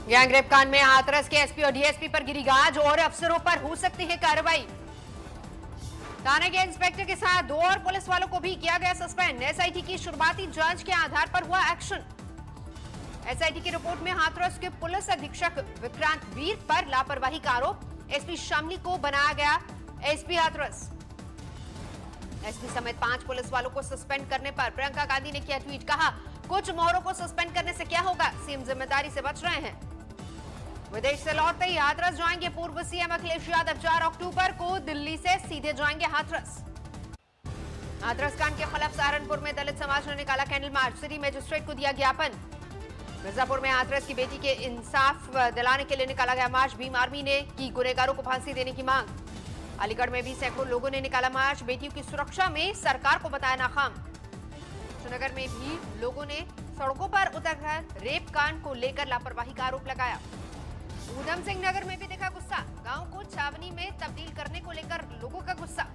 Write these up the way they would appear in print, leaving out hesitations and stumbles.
Gangrape कांड में हाथरस के एसपी और डीएसपी पर गिरी गाज और अफसरों पर हो सकती है कार्रवाई। थाने के इंस्पेक्टर के साथ 2 और पुलिस वालों को भी किया गया सस्पेंड। एसआईटी की शुरुआती जांच के आधार पर हुआ एक्शन। एसआईटी की रिपोर्ट में हाथरस के पुलिस अधीक्षक विक्रांत वीर पर लापरवाही का आरोप। एसपी शामली को बनाया गया एसपी हाथरस। एसपी समेत 5 पुलिस वालों को सस्पेंड करने पर प्रियंका गांधी ने किया ट्वीट, कहा कुछ मोहरों को सस्पेंड करने से क्या होगा, सीएम जिम्मेदारी से बच रहे हैं। विदेश से लौटते ही हाथरस जाएंगे पूर्व सीएम अखिलेश यादव। 4 अक्टूबर को दिल्ली से सीधे जाएंगे हाथरस। हाथरस कांड के खिलाफ सहारनपुर में दलित समाज ने निकाला कैंडल मार्च। सिटी मजिस्ट्रेट को दिया ज्ञापन। मिर्जापुर में हाथरस की बेटी के इंसाफ दिलाने के लिए निकाला गया मार्च। भीम आर्मी ने की गुनहगारों को फांसी देने की मांग। अलीगढ़ में भी सैकड़ों लोगों ने निकाला मार्च। बेटियों की सुरक्षा में सरकार को बताया नाकाम। श्रीनगर में भी लोगों ने सड़कों पर उतरकर रेप कांड को लेकर लापरवाही का आरोप लगाया। ऊधम सिंह नगर में भी देखा गुस्सा। गांव को छावनी में तब्दील करने को लेकर लोगों का गुस्सा।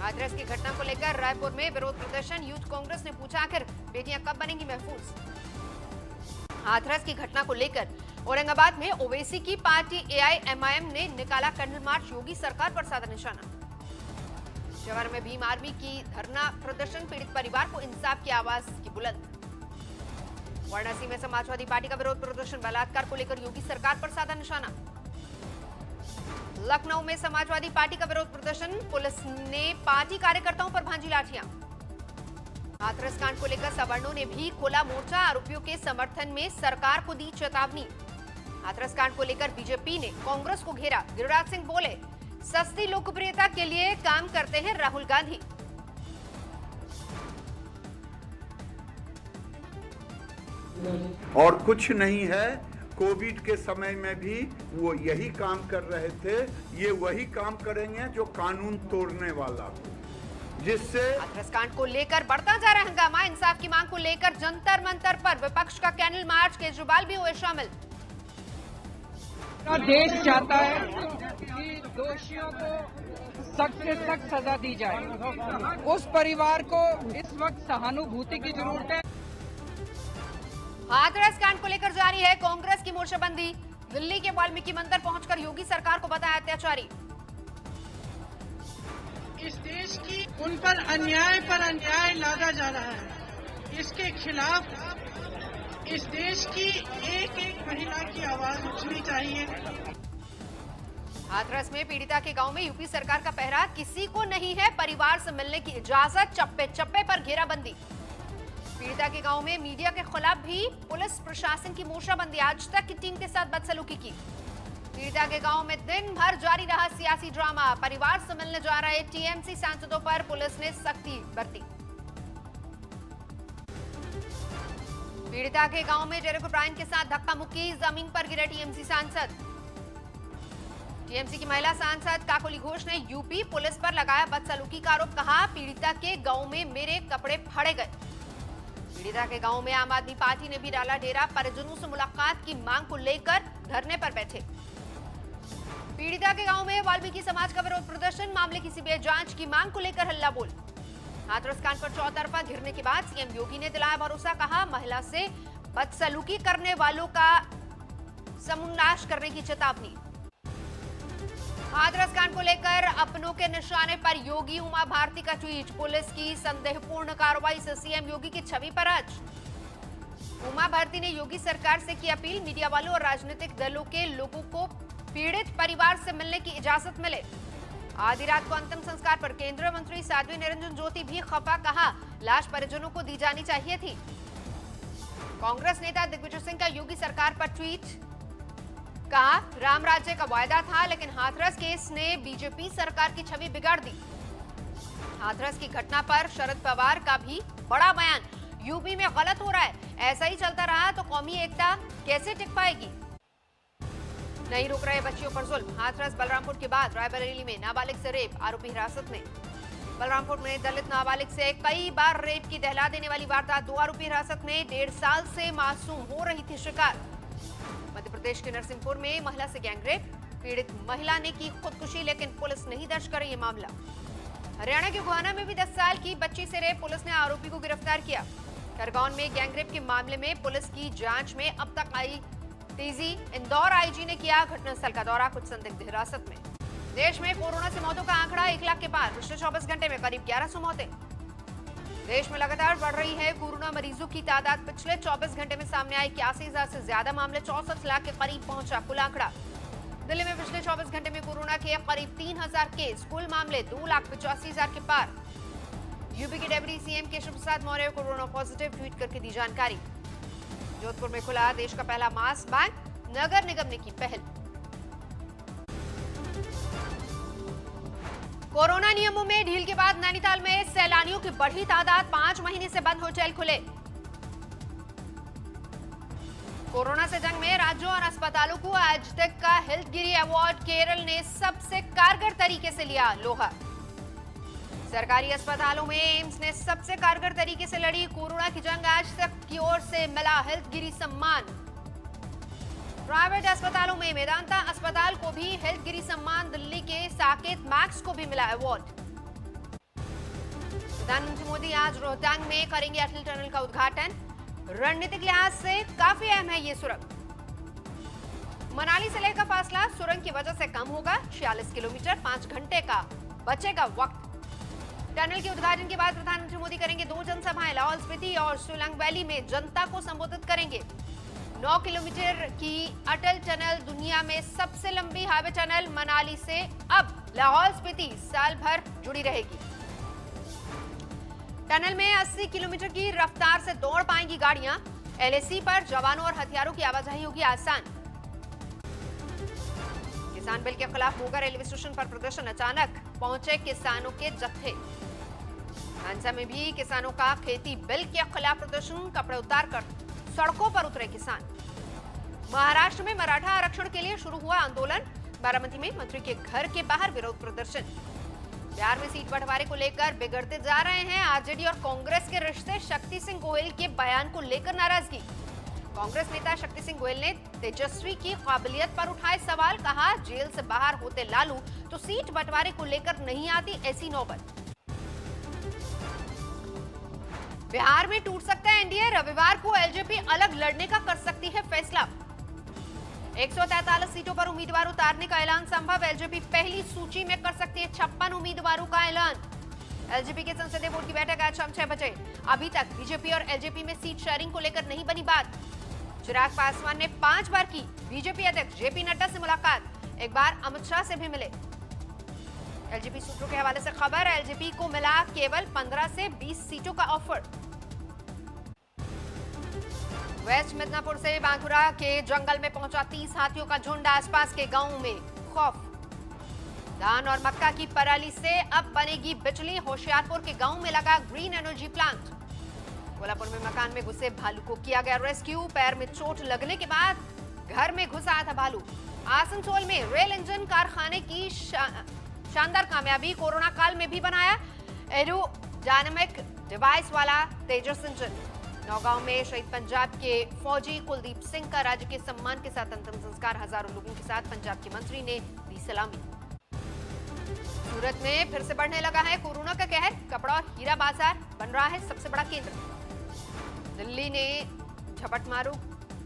हाथरस की घटना को लेकर रायपुर में विरोध प्रदर्शन। यूथ कांग्रेस ने पूछा आखिर बेटियां कब बनेंगी महफूज। हाथरस की घटना को लेकर औरंगाबाद में ओवैसी की पार्टी एआईएमआईएम ने निकाला कैंडल मार्च। योगी सरकार पर साधा निशाना। जवाहर में भीम आर्मी की धरना प्रदर्शन। पीड़ित परिवार को इंसाफ की आवाज की बुलंद। वाराणसी में समाजवादी पार्टी का विरोध प्रदर्शन। बलात्कार को लेकर योगी सरकार पर साधा निशाना। लखनऊ में समाजवादी पार्टी का विरोध प्रदर्शन। पुलिस ने पार्टी कार्यकर्ताओं पर भांजी लाठियां। हाथरस कांड को लेकर सवर्णों ने भी खोला मोर्चा। आरोपियों के समर्थन में सरकार को दी चेतावनी। हाथरस कांड को लेकर बीजेपी ने कांग्रेस को घेरा। गिरिराज सिंह बोले, सस्ती लोकप्रियता के लिए काम करते हैं राहुल गांधी। और कुछ नहीं है, कोविड के समय में भी वो यही काम कर रहे थे, ये वही काम करेंगे जो कानून तोड़ने वाला हो, जिससे हाथरस कांड को लेकर बढ़ता जा रहा हंगामा। इंसाफ की मांग को लेकर जंतर मंतर पर विपक्ष का कैंडल मार्च। केजरीवाल भी हुए शामिल। देश चाहता है कि दोषियों को सख्त से सख्त सजा दी जाए। उस परिवार को इस वक्त सहानुभूति की जरूरत है। हाथरस कांड को लेकर जारी है कांग्रेस की मोर्चाबंदी। दिल्ली के वाल्मीकि मंदिर पहुंचकर योगी सरकार को बताया अत्याचारी। इस देश की उन पर अन्याय लादा जा रहा है। इसके खिलाफ इस देश की एक एक महिला की आवाज उठनी चाहिए। हाथरस में पीड़िता के गांव में यूपी सरकार का पहरा। किसी को नहीं है परिवार से मिलने की इजाजत। चप्पे चप्पे पर घेराबंदी। पीड़िता के गांव में मीडिया के खिलाफ भी पुलिस प्रशासन की मोर्चाबंदी। आज तक की टीम के साथ बदसलूकी की। पीड़िता के गांव में दिन भर जारी रहा सियासी ड्रामा। परिवार से मिलने जा रहे टीएमसी सांसदों पर पुलिस ने सख्ती बरती। पीड़िता के गांव में डेरेक ओब्रायन के साथ धक्का मुक्की। जमीन पर गिरे टीएमसी सांसद। टीएमसी की महिला सांसद काकोली घोष ने यूपी पुलिस पर लगाया बदसलूकी का आरोप। कहा पीड़िता के गांव में मेरे कपड़े फाड़े गए। पीड़िता के गांव में आम आदमी पार्टी ने भी डाला डेरा। परिजनों से मुलाकात की मांग को लेकर धरने पर बैठे। पीड़िता के गांव में वाल्मीकि समाज का विरोध प्रदर्शन। मामले की सीबीआई जांच की मांग को लेकर हल्ला बोल। हाथरस कांड पर चौतरफा घिरने के बाद सीएम योगी ने दिलाया भरोसा। कहा महिला से बदसलूकी करने वालों का समूलनाश करने की चेतावनी। हाथरस कांड को लेकर अपनों के निशाने पर योगी। उमा भारती का ट्वीट। पुलिस की संदेहपूर्ण कार्रवाई से सीएम योगी की छवि पर आज। उमा भारती ने योगी सरकार से की अपील। मीडिया वालों और राजनीतिक दलों के लोगों को पीड़ित परिवार से मिलने की इजाजत मिले। आधी रात को अंतिम संस्कार पर केंद्रीय मंत्री साध्वी निरंजन ज्योति भी खफा। कहा लाश परिजनों को दी जानी चाहिए थी। कांग्रेस नेता दिग्विजय सिंह का योगी सरकार पर ट्वीट। कहा राम राज्य का वायदा था, लेकिन हाथरस केस ने बीजेपी सरकार की छवि बिगाड़ दी। हाथरस की घटना पर शरद पवार का भी बड़ा बयान। यूपी में गलत हो रहा है, ऐसा ही चलता रहा तो कौमी एकता कैसे टिक पाएगी। नहीं रुक रहे बच्चियों पर जुल्म। हाथरस बलरामपुर के बाद रायबरेली में नाबालिग से रेप। आरोपी हिरासत में। बलरामपुर में दलित नाबालिग से कई बार रेप की दहला देने वाली वारदात। 2 आरोपी हिरासत में। 1.5 साल से मासूम हो रही थी शिकार। मध्य प्रदेश के नरसिंहपुर में महिला से गैंगरेप। पीड़ित महिला ने की खुदकुशी, लेकिन पुलिस नहीं दर्ज कर रही मामला। हरियाणा के गोहाना में भी 10 साल की बच्ची से रेप। पुलिस ने आरोपी को गिरफ्तार किया। खरगोन में गैंगरेप के मामले में पुलिस की जांच में अब तक आई तेजी, इंदौर आईजी ने किया घटनास्थल का दौरा, कुछ संदिग्ध हिरासत में। देश में कोरोना से मौतों का आंकड़ा 1 लाख के पार, पिछले 24 घंटे में करीब 1100 मौतें। देश में लगातार बढ़ रही है कोरोना मरीजों की तादाद, पिछले 24 घंटे में सामने आए 81,000 से ज्यादा मामले, 64 लाख के करीब पहुंचा कुल आंकड़ा। दिल्ली में पिछले 24 घंटे में कोरोना के करीब 3,000 केस, कुल मामले 2,85,000 के पार। यूपी के deputy CM Keshav Prasad Maurya corona positive, tweet करके दी जानकारी। जोधपुर में खुला देश का पहला मास बैंक, नगर निगम ने की पहल। कोरोना नियमों में ढील के बाद नैनीताल में सैलानियों की बढ़ी तादाद, 5 महीने से बंद होटल खुले। कोरोना से जंग में राज्यों और अस्पतालों को आज तक का हेल्थगिरी अवार्ड केरल ने सबसे कारगर तरीके से लिया लोहा। सरकारी अस्पतालों में एम्स ने सबसे कारगर तरीके से लड़ी कोरोना की जंग, आज तक की ओर से मिला हेल्थगिरी सम्मान। प्राइवेट अस्पतालों में मेदांता अस्पताल को भी हेल्थगिरी सम्मान, दिल्ली के साकेत मैक्स को भी मिला अवार्ड। प्रधानमंत्री मोदी आज रोहतांग में करेंगे अटल टनल का उद्घाटन, रणनीतिक लिहाज से काफी अहम है ये सुरंग। मनाली से लेह का फासला सुरंग की वजह से कम होगा, 46 किलोमीटर, 5 घंटे का बचेगा वक्त। टनल के उद्घाटन के बाद प्रधानमंत्री मोदी करेंगे 2 जनसभाएं, लाहौल स्पीति और सोलंग वैली में जनता को संबोधित करेंगे। 9 किलोमीटर की अटल टनल दुनिया में सबसे लंबी हाईवे टनल, मनाली से अब लाहौल स्पीति साल भर जुड़ी रहेगी। टनल में 80 किलोमीटर की रफ्तार से दौड़ पाएंगी गाड़ियां। एलएसी पर जवानों और हथियारों की आवाजाही होगी आसान। किसान बिल के खिलाफ मोगा रेलवे स्टेशन पर प्रदर्शन, अचानक पहुंचे किसानों के जत्थे। मानसा में भी किसानों का खेती बिल के खिलाफ प्रदर्शन, कपड़े उतारकर सड़कों पर उतरे किसान। महाराष्ट्र में मराठा आरक्षण के लिए शुरू हुआ आंदोलन, बारामती में मंत्री के घर के बाहर विरोध प्रदर्शन। बिहार में सीट बंटवारे को लेकर बिगड़ते जा रहे हैं आरजेडी और कांग्रेस के रिश्ते, शक्ति सिंह गोयल के बयान को लेकर नाराजगी। कांग्रेस नेता शक्ति सिंह गोयल ने तेजस्वी की काबिलियत पर उठाए सवाल, कहा जेल से बाहर होते लालू तो सीट बंटवारे को लेकर नहीं आती ऐसी नौबत। बिहार में टूट सकता है एनडीए, रविवार को एलजेपी अलग लड़ने का कर सकती है फैसला। 143 सीटों पर उम्मीदवार उतारने का ऐलान संभव, एलजेपी पहली सूची में कर सकती है 56 उम्मीदवारों का ऐलान। एलजेपी के संसदीय बोर्ड की बैठक आज शाम 6 बजे। अभी तक बीजेपी और एलजेपी में सीट शेयरिंग को लेकर नहीं बनी बात। चिराग पासवान ने 5 बार की बीजेपी अध्यक्ष जेपी नड्डा से मुलाकात, एक बार अमित शाह से भी मिले। एलजेपी सूत्रों के हवाले से खबर, एलजेपी को मिला केवल 15 से 20 सीटों का ऑफर। वेस्ट मिदनापुर से बांकुरा के जंगल में पहुंचा 30 हाथियों का झुंड, आसपास के गांवों में खौफ। धान और मक्का की पराली से अब बनेगी बिजली, होशियारपुर के गांव में लगा ग्रीन एनर्जी प्लांट। कोल्हापुर में मकान में घुसे भालू को किया गया रेस्क्यू, पैर में चोट लगने के बाद घर में घुस आया था भालू। आसनसोल में रेल इंजन कारखाने की शानदार कामयाबी, कोरोना काल में भी बनाया एरोडायनामिक डिवाइस वाला तेजस इंजन। नौगांव में शहीद पंजाब के फौजी कुलदीप सिंह का राज्य के सम्मान के साथ अंतिम संस्कार, हजारों लोगों के साथ पंजाब के मंत्री ने दी सलामी। सूरत में फिर से बढ़ने लगा है कोरोना का कहर, कपड़ा और हीरा बाजार बन रहा है सबसे बड़ा केंद्र। दिल्ली ने झपटमारू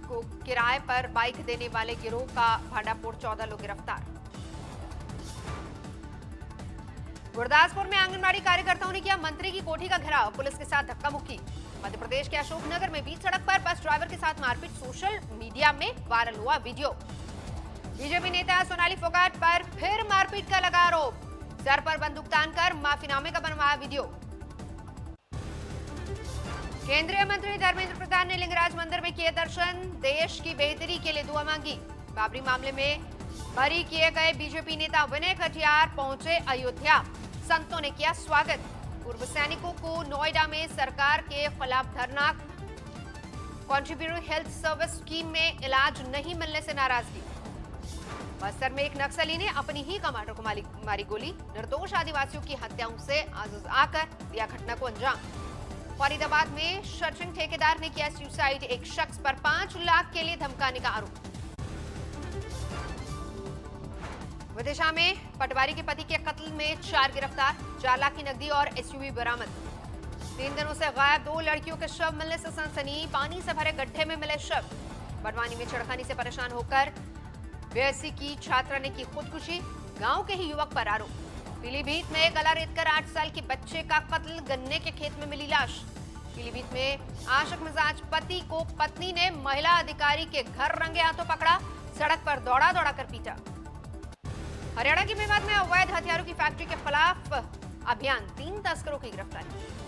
को किराए पर बाइक देने वाले गिरोह का भांडाफोड़, 14 लोग गिरफ्तार। गुरदासपुर में आंगनबाड़ी कार्यकर्ताओं ने किया मंत्री की कोठी का घेराव, पुलिस के साथ धक्का मुक्की। मध्य प्रदेश के अशोकनगर में बीच सड़क पर बस ड्राइवर के साथ मारपीट, सोशल मीडिया में वायरल हुआ वीडियो। बीजेपी नेता सोनाली फोगाट पर फिर मारपीट का लगा आरोप, सर पर बंदूक तानकर माफीनामे का बनवाया वीडियो। केंद्रीय मंत्री धर्मेंद्र प्रधान ने लिंगराज मंदिर में किए दर्शन, देश की बेहतरी के लिए दुआ मांगी। बाबरी मामले में बरी किए गए बीजेपी नेता विनय कटियार पहुंचे अयोध्या, संतों ने किया स्वागत। पूर्व सैनिकों को नोएडा में सरकार के खिलाफ धरना, कॉन्ट्रीब्यूटरी हेल्थ सर्विस स्कीम में इलाज नहीं मिलने से नाराजगी। बस्तर में एक नक्सली ने अपनी ही कमांडर को मारी गोली, निर्दोष आदिवासियों की हत्याओं से आज़ाद आकर दिया घटना को अंजाम। फरीदाबाद में सर्चिंग ठेकेदार ने किया सुसाइड, एक शख्स पर 5 लाख के लिए धमकाने का आरोप। विदिशा में पटवारी के पति के कत्ल में 4 गिरफ्तार, 4 लाख की नकदी और एसयूवी बरामद। 3 दिनों से गायब 2 लड़कियों के शव मिलने से सनसनी, पानी से भरे गड्ढे में मिले शव। बड़वानी में छेड़खानी से परेशान होकर बीएससी की छात्रा ने की खुदकुशी, गांव के ही युवक पर आरोप। पीलीभीत में गला रेतकर 8 साल के बच्चे का कत्ल, गन्ने के खेत में मिली लाश। पीलीभीत में आशिक मिजाज पति को पत्नी ने महिला अधिकारी के घर रंगे हाथों पकड़ा, सड़क पर दौड़ा दौड़ा कर पीटा। हरियाणा के मेवात में अवैध हथियारों की फैक्ट्री के खिलाफ अभियान, 3 तस्करों की गिरफ्तारी।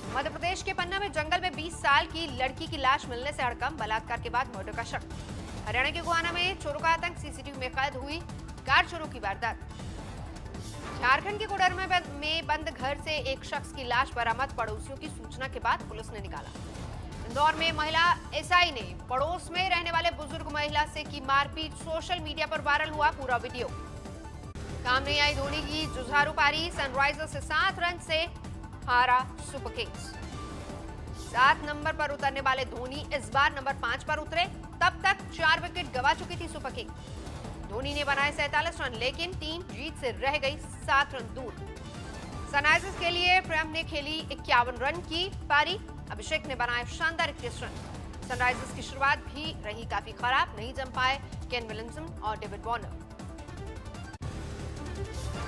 मध्य प्रदेश के पन्ना में जंगल में 20 साल की लड़की की लाश मिलने से हड़कंप, बलात्कार के बाद मर्डर का शक। हरियाणा के गोहाना में चोरों का आतंक, सीसीटीवी में कैद हुई कार चोरों की वारदात। झारखंड के कोडरमा में बंद घर से एक शख्स की लाश बरामद, पड़ोसियों की सूचना के बाद पुलिस ने निकाला। इंदौर में महिला एसआई ने पड़ोस में रहने वाले बुजुर्ग महिला से की मारपीट, सोशल मीडिया पर वायरल हुआ पूरा वीडियो। काम नहीं आई धोनी की जुझारू पारी, सनराइजर्स से 7 रन से हारा सुपर किंग्स। 7 नंबर पर उतरने वाले धोनी इस बार नंबर 5 पर उतरे, तब तक 4 विकेट गंवा चुकी थी सुपर किंग्स। धोनी ने बनाए 47 रन, लेकिन टीम जीत से रह गई 7 रन दूर। सनराइजर्स के लिए प्रेम ने खेली 51 रन की पारी, अभिषेक ने बनाए शानदार 21 रन। सनराइजर्स की शुरुआत भी रही काफी खराब, नहीं जम पाए केन विलियमसन और David Warner.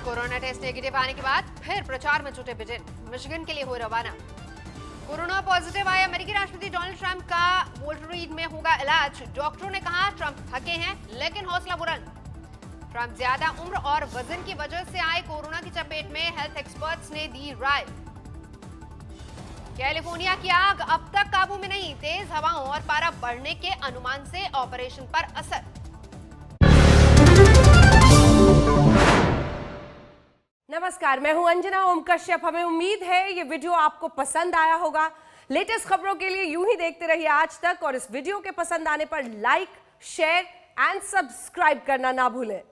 Corona test negative आने के बाद फिर प्रचार में जुटे बिडेन, मिशिगन के लिए हुए रवाना। कोरोना पॉजिटिव आए अमेरिकी राष्ट्रपति डोनाल्ड ट्रंप का वोल्टर रीड में होगा इलाज। डॉक्टरों ने कहा ट्रंप थके हैं लेकिन हौसला बुलंद। ट्रंप ज्यादा उम्र और वजन की वजह से आए कोरोना की चपेट में, हेल्थ एक्सपर्ट्स ने दी राय। कैलिफोर्निया की आग अब तक काबू में नहीं, तेज हवाओं और पारा बढ़ने के अनुमान से ऑपरेशन पर असर। नमस्कार, मैं हूं अंजना ओम कश्यप। हमें उम्मीद है ये वीडियो आपको पसंद आया होगा। लेटेस्ट खबरों के लिए यूं ही देखते रहिए आज तक, और इस वीडियो के पसंद आने पर लाइक, शेयर एंड सब्सक्राइब करना ना भूलें।